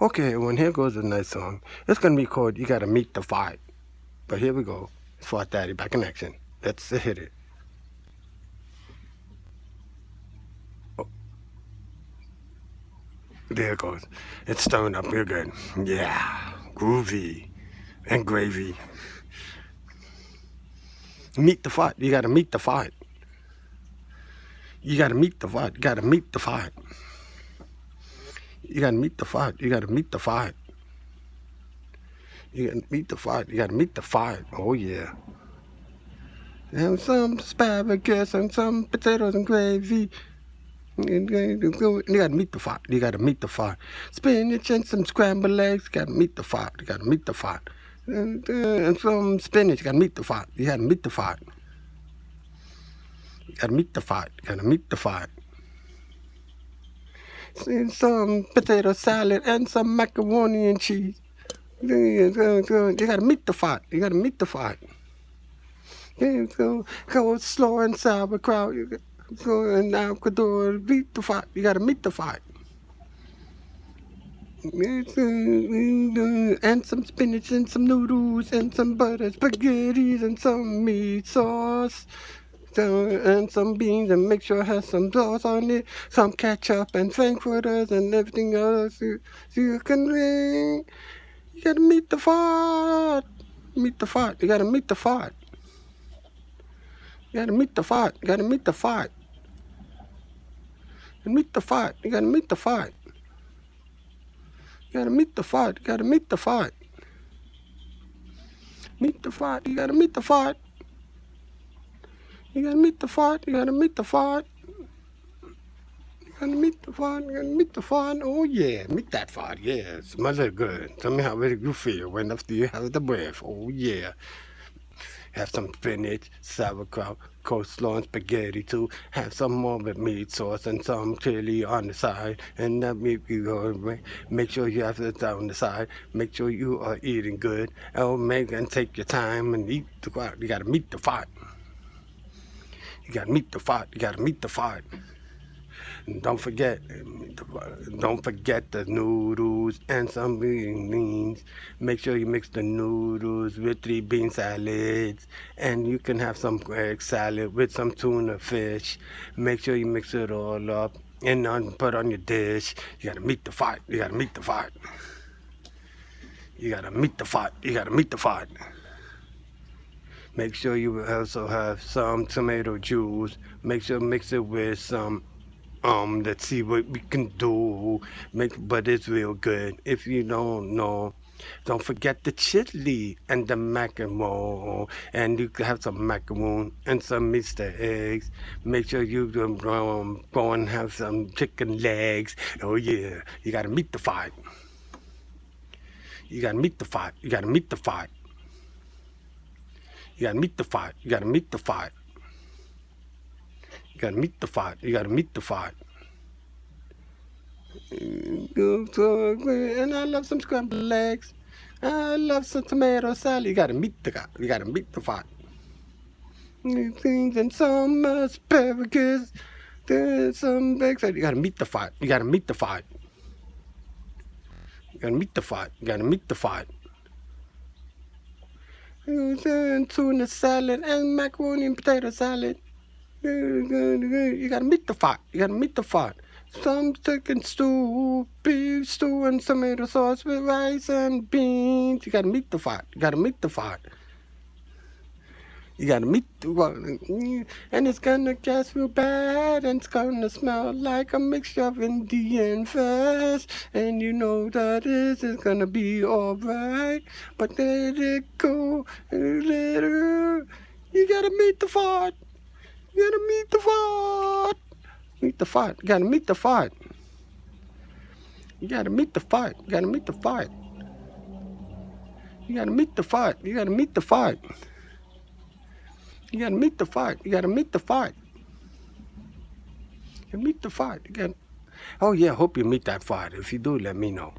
Okay, well, here goes a nice song. It's gonna be called "You Gotta Meet the Phart." But here we go. It's Phart Daddy back in action. Let's hit it. Oh, there it goes. It's stirring up real good. Yeah, groovy and gravy. Meet the Phart. You gotta meet the Phart. You gotta meet the Phart. You gotta meet the Phart. You gotta meet the Phart. You gotta meet the Phart. You gotta meet the Phart. You gotta meet the Phart. Oh yeah. And some asparagus and some potatoes and gravy. You gotta meet the Phart. You gotta meet the Phart. Spinach and some scrambled eggs. You gotta meet the Phart. You gotta meet the Phart. And some spinach. You gotta meet the Phart. You gotta meet the Phart. You gotta meet the Phart. You gotta meet the Phart. And some potato salad and some macaroni and cheese. You gotta meet the Phart. You gotta meet the Phart. Coleslaw and sauerkraut. And Ecuador, meet the Phart. You gotta meet the Phart. And some spinach and some noodles and some butter spaghetti and some meat sauce. And some beans and make sure it has some sauce on it, some ketchup and frankfurters and everything else you can ring. You gotta meet the Phart. Meet the Phart. You gotta meet the Phart. You gotta meet the Phart. You gotta meet the Phart. And meet the Phart. You gotta meet the Phart. You gotta meet the Phart. You gotta meet the Phart. Meet the Phart. You gotta meet the Phart. You gotta meet the Phart. You gotta meet the Phart. You gotta meet the Phart. You gotta meet the Phart. Oh yeah, meet that Phart. Yeah, it smells good. Tell me how you feel when after you have the breath. Oh yeah. Have some spinach, sauerkraut, coleslaw, and spaghetti too. Have some more with meat sauce and some chili on the side. And that make you go. Make sure you have it on the side. Make sure you are eating good. Oh, and take your time and eat the Phart. You gotta meet the Phart. You gotta meet the Phart. You gotta meet the Phart. And don't forget the noodles and some beans. Make sure you mix the noodles with 3 bean salads. And you can have some egg salad with some tuna fish. Make sure you mix it all up and put on your dish. You gotta meet the Phart. You gotta meet the Phart. You gotta meet the Phart. You gotta meet the Phart. Make sure you also have some tomato juice. Make sure mix it with some let's see what we can do. But it's real good. If you don't know, don't forget the chili and the macaron. And you can have some macaron and some Mr. Eggs. Make sure you go and have some chicken legs. Oh yeah, you gotta meet the Phart. You gotta meet the Phart. You gotta meet the Phart. You gotta meet the Phart. You gotta meet the Phart. You gotta meet the Phart. You gotta meet the Phart. And I love some scrambled eggs. I love some tomato salad. You gotta meet the guy. You gotta meet the Phart. Things and some asparagus. There's some eggs. You gotta meet the Phart. You gotta meet the Phart. You gotta meet the Phart. You gotta meet the Phart. And tuna salad and macaroni and potato salad. You gotta meet the Phart. You gotta meet the Phart. Some chicken stew, beef stew, and tomato sauce with rice and beans. You gotta meet the Phart. You gotta meet the Phart. You gotta meet the Phart. And it's gonna get real bad, and it's gonna smell like a mixture of Indian fest. And you know that this is gonna be alright. But let it go, let it go. You gotta meet the Phart. You gotta meet the Phart. Meet the Phart. You gotta meet the Phart. You gotta meet the Phart. You gotta meet the Phart. You gotta meet the Phart. You gotta meet the Phart. You gotta meet the Phart. You gotta meet the Phart. You meet the Phart. You gotta. Oh yeah, hope you meet that Phart. If you do, let me know.